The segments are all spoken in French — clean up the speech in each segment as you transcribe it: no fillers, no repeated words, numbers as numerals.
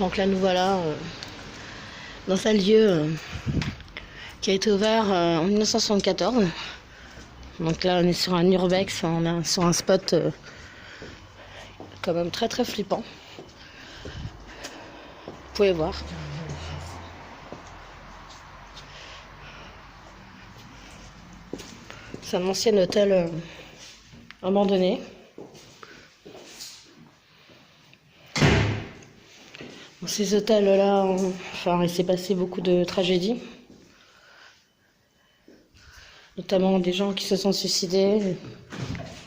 Donc là nous voilà dans un lieu qui a été ouvert en 1974. Donc là on est sur un urbex, on est sur un spot quand même très très flippant. Vous pouvez voir. C'est un ancien hôtel abandonné. Dans ces hôtels-là, il s'est passé beaucoup de tragédies. Notamment des gens qui se sont suicidés.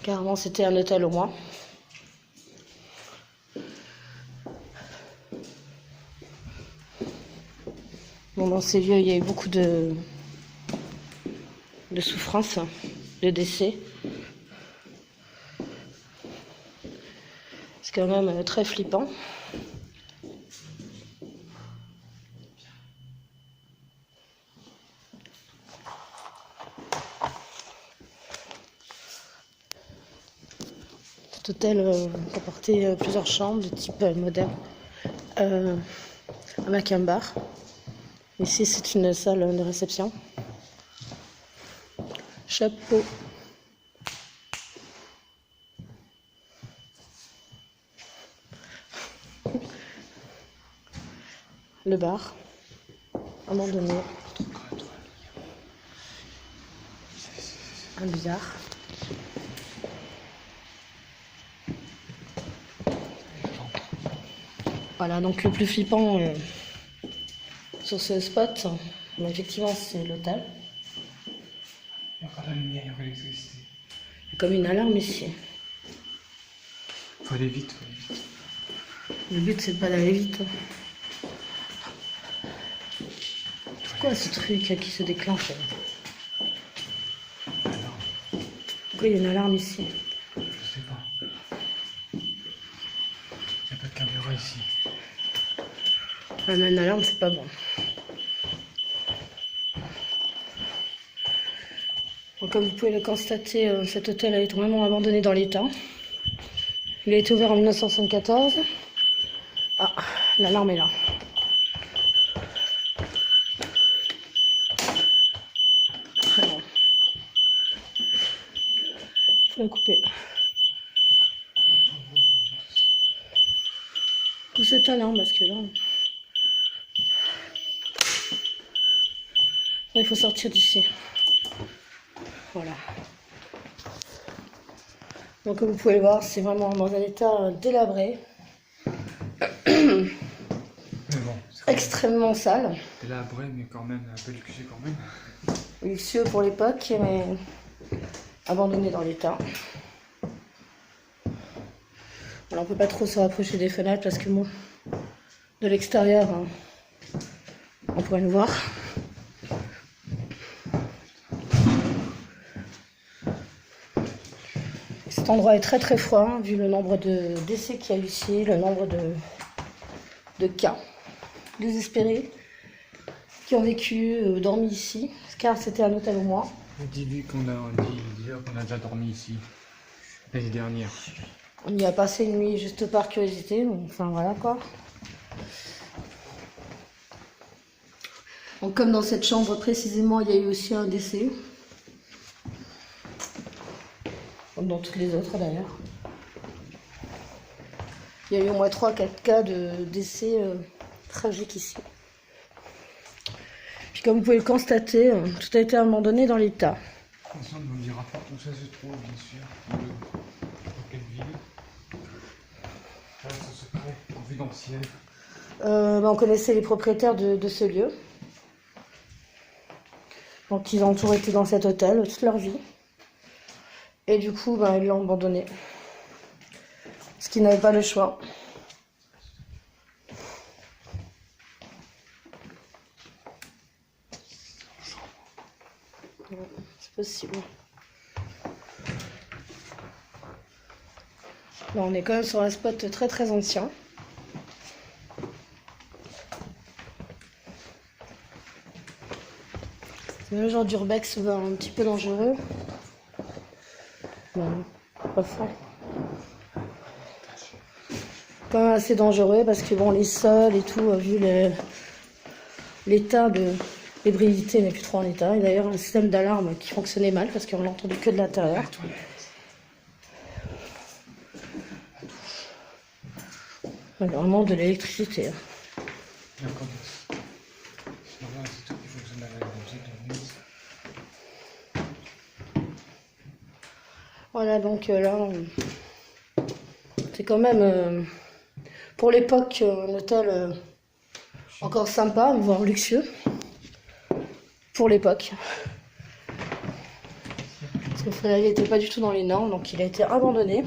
Carrément, c'était un hôtel au moins. Bon, dans ces lieux, il y a eu beaucoup de souffrance, de décès. C'est quand même très flippant. Cet hôtel comportait plusieurs chambres de type moderne, avec un bar. Ici, c'est une salle de réception. Chapeau. Le bar, abandonné. Un bizarre. Voilà, donc le plus flippant sur ce spot, effectivement, c'est l'hôtel. Il n'y a pas de lumière, il n'y a pas d'électricité. Il y a comme une alarme ici. Faut aller vite, faut aller vite. Le but, c'est pas d'aller vite. C'est quoi ce truc qui se déclenche là? Pourquoi il y a une alarme ici? Je sais pas. Il n'y a pas de caméra ici. Ah, mais une alarme, c'est pas bon. Donc, comme vous pouvez le constater, cet hôtel a été vraiment abandonné dans l'état. Il a été ouvert en 1974. Ah, l'alarme est là. Très bon. Il faut la couper. Tout cette alarme parce que là... Il faut sortir d'ici. Voilà. Donc comme vous pouvez le voir, c'est vraiment dans un état délabré. Mais bon, c'est Extrêmement sale. délabré, mais quand même, un peu luxueux quand même. Luxueux pour l'époque, mais abandonné dans l'état. Alors on peut pas trop se rapprocher des fenêtres parce que moi, de l'extérieur, on pourrait le voir. Cet endroit est très très froid, vu le nombre de décès qu'il y a ici, le nombre de cas désespérés qui ont vécu, dormi ici, car c'était un hôtel au moins. Dis-lui qu'on a déjà dormi ici, l'année dernière. On y a passé une nuit juste par curiosité, enfin voilà quoi. Donc comme dans cette chambre précisément, il y a eu aussi un décès. Comme dans toutes les autres d'ailleurs. Il y a eu au moins 3-4 cas de décès tragiques ici. Puis comme vous pouvez le constater, tout a été abandonné dans l'état. Attention, on ne dira pas où ça se trouve, bien sûr. Dans quelle ville. Reste secret, confidentiel. On connaissait les propriétaires de ce lieu. Donc ils ont toujours été dans cet hôtel toute leur vie. Et du coup, ils l'ont abandonné. Parce qu'ils n'avaient pas le choix. C'est possible. Là, on est quand même sur un spot très très ancien. C'est le genre d'urbex un petit peu dangereux. Non, pas fort. quand même assez dangereux parce que bon, les sols et tout, vu l'état de l'ébrilité n'est plus trop en état. Et d'ailleurs, un système d'alarme qui fonctionnait mal parce qu'on l'entendait que de l'intérieur. Vraiment de l'électricité. D'accord. Voilà, c'est tout qui fonctionne avec la musique. Voilà, donc là, c'est quand même, pour l'époque, un hôtel encore sympa, voire luxueux. Pour l'époque. Parce que Frédéric n'était pas du tout dans les normes, donc il a été abandonné.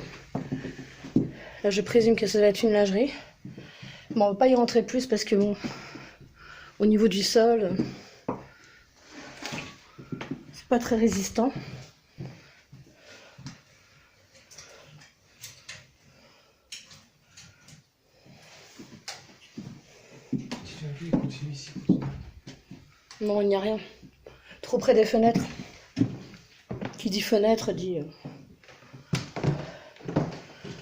Là, je présume que ça va être une lingerie. Bon, on va pas y rentrer plus parce que bon, au niveau du sol, c'est pas très résistant. Non, il n'y a rien. Trop près des fenêtres. Qui dit fenêtre dit...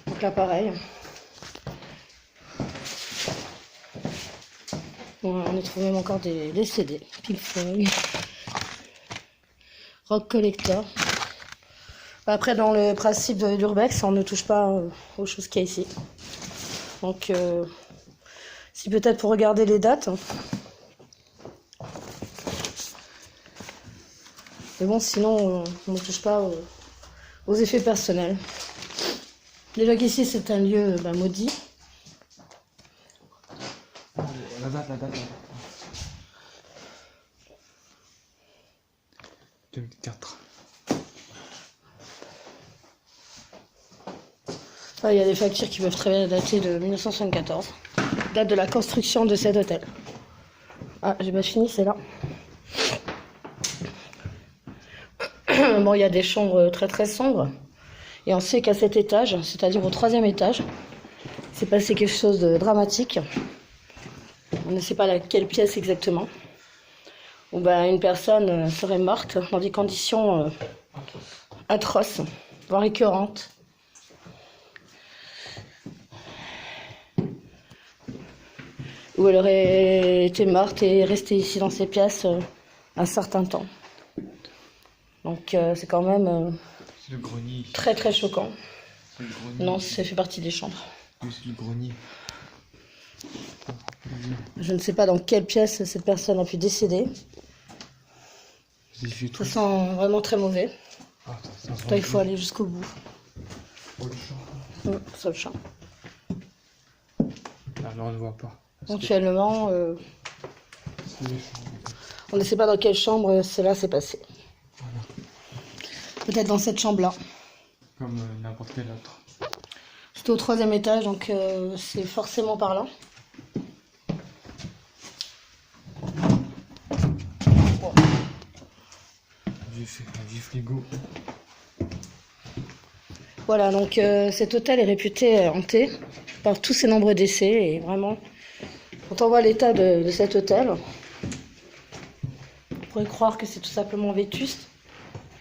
Donc là, pareil. Bon, on y trouve même encore des CD. Pink Floyd. Rock Collector. Après, dans le principe de l'urbex, on ne touche pas aux choses qu'il y a ici. Donc, si peut-être pour regarder les dates... Mais bon, sinon, on ne touche pas aux effets personnels. Déjà qu'ici, c'est un lieu maudit. La date. 2004. Ah, il y a des factures qui peuvent très bien dater de 1974. Date de la construction de cet hôtel. Ah, j'ai pas fini, c'est là. Bon, il y a des chambres très très sombres. Et on sait qu'à cet étage, c'est-à-dire au 3e étage, s'est passé quelque chose de dramatique. On ne sait pas laquelle pièce exactement. Où une personne serait morte dans des conditions atroces, voire écœurantes. Où elle aurait été morte et restée ici dans ces pièces un certain temps. Donc c'est quand même c'est le grenier. Très très choquant. C'est le grenier. Non, ça fait partie des chambres. Oui, c'est le grenier. Je ne sais pas dans quelle pièce cette personne a pu décéder. Ça sent vraiment très mauvais. Ah, Là, il faut aller jusqu'au bout. Oh, le chat. Sur le champ. Là, on ne voit pas. Actuellement, C'est les chambres. on ne sait pas dans quelle chambre cela s'est passé. Voilà. Peut-être dans cette chambre-là. Comme n'importe quel autre. C'était au 3e étage, donc c'est forcément par là. Un vieux frigo. Voilà, donc cet hôtel est réputé hanté par tous ces nombreux décès. Et vraiment, quand on voit l'état de cet hôtel, on pourrait croire que c'est tout simplement vétuste.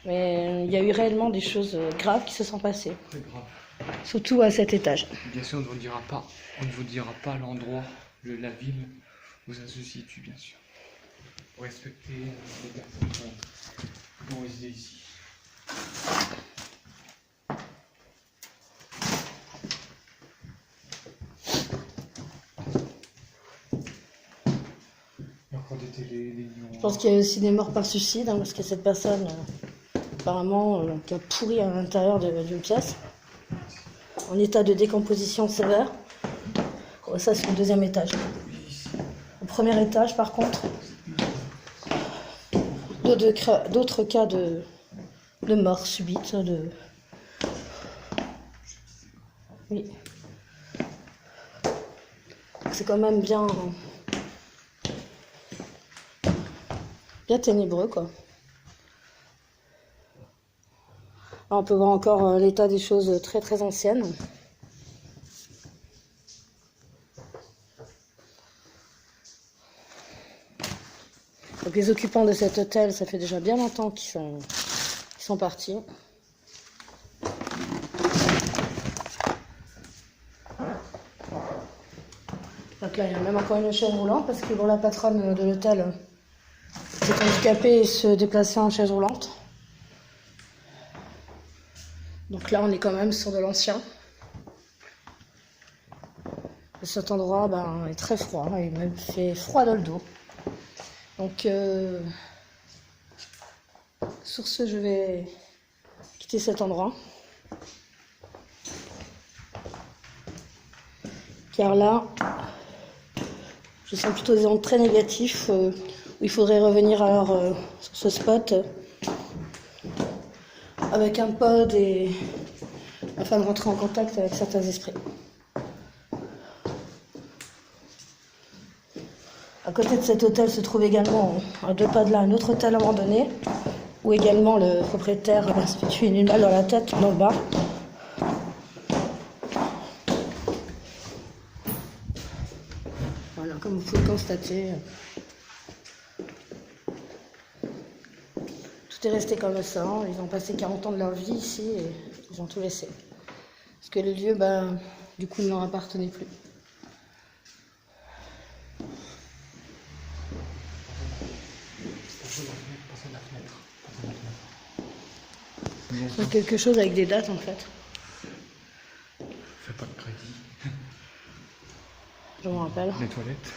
Mais il y a eu réellement des choses graves qui se sont passées. Très grave. Surtout à cet étage. Bien sûr, on ne vous dira pas l'endroit, la ville où ça se situe, bien sûr. Pour respecter les personnes qui vont résider ici. Il y a encore des télés, Je pense qu'il y a aussi des morts par suicide, parce que cette personne, apparemment, qui a pourri à l'intérieur d'une pièce, en état de décomposition sévère. Ça, c'est au 2e étage. Au 1er étage, par contre, d'autres cas de mort subite. Oui. C'est quand même bien ténébreux, quoi. Là, on peut voir encore l'état des choses très très anciennes. Donc les occupants de cet hôtel, ça fait déjà bien longtemps qu'ils sont partis. Donc là, il y a même encore une chaise roulante parce que bon, la patronne de l'hôtel est handicapée et se déplaçait en chaise roulante. Donc là, on est quand même sur de l'ancien. Et cet endroit est très froid, il me fait froid dans le dos. Donc, sur ce, je vais quitter cet endroit. Car là, je sens plutôt des ondes très négatifs où il faudrait revenir alors sur ce spot avec un pod et afin de rentrer en contact avec certains esprits. À côté de cet hôtel se trouve également, à 2 pas de là, un autre hôtel abandonné, où également le propriétaire s'est tué une balle dans la tête dans le bar. Voilà, comme vous pouvez le constater, tout est resté comme ça. Ils ont passé 40 ans de leur vie ici et ils ont tout laissé. Parce que le lieu, du coup, ne leur appartenait plus. C'est quelque chose avec des dates en fait. Fais pas de crédit. Je me rappelle. Les toilettes.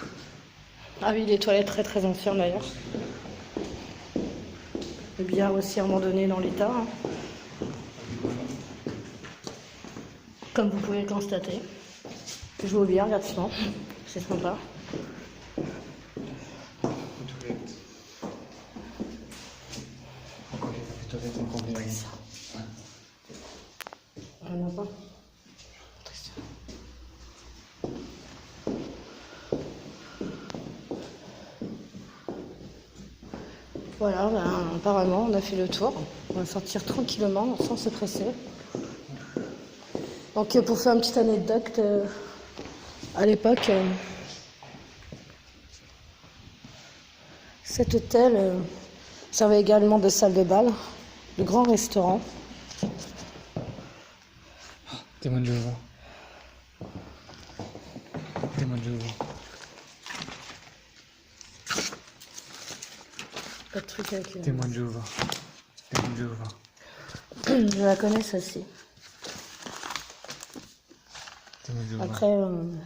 Ah oui, les toilettes très très anciennes d'ailleurs. Le billard aussi abandonné dans l'état. Comme vous pouvez le constater. Je joue au billard gratuitement. C'est sympa. Les toilettes. Encore les toilettes encore bien. On n'a pas. Voilà, apparemment on a fait le tour. On va sortir tranquillement sans se presser. Donc pour faire une petite anecdote, à l'époque, cet hôtel servait également de salle de bal, de grand restaurant. Témoin de Jéhovah. Témoin de Jéhovah. Pas de truc avec Témoin de Jéhovah. Témoin de Jéhovah. Je la connais celle-ci. Témoin de Jéhovah. Après, on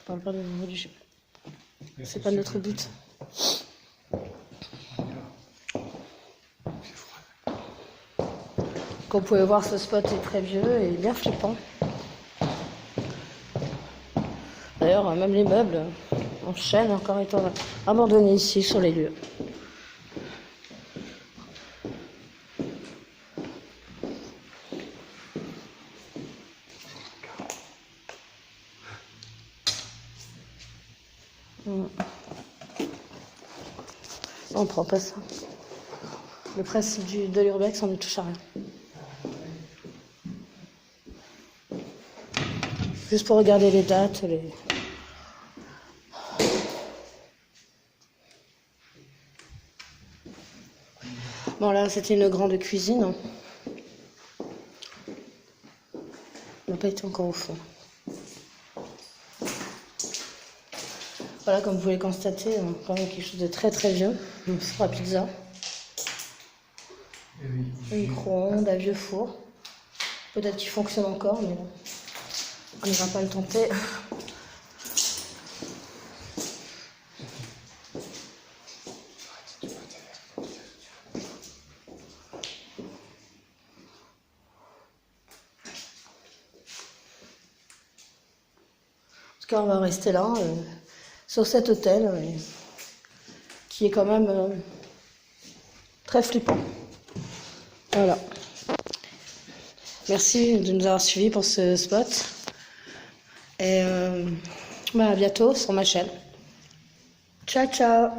parle pas de religion. C'est pas notre but. Comme vous pouvez voir, ce spot est très vieux et bien flippant. D'ailleurs, même les meubles en chêne encore étant abandonnés ici sur les lieux. On ne prend pas ça. Le principe de l'urbex, on ne touche à rien. Juste pour regarder les dates, Bon là, c'était une grande cuisine. On n'a pas été encore au fond. Voilà, comme vous pouvez le constater, quand même quelque chose de très très vieux. Un four à pizza. Un micro-ondes, un vieux four. Peut-être qu'il fonctionne encore, mais bon, on ne va pas le tenter. En tout cas, on va rester là, sur cet hôtel, qui est quand même très flippant. Voilà. Merci de nous avoir suivis pour ce spot. Et à bientôt sur ma chaîne. Ciao, ciao!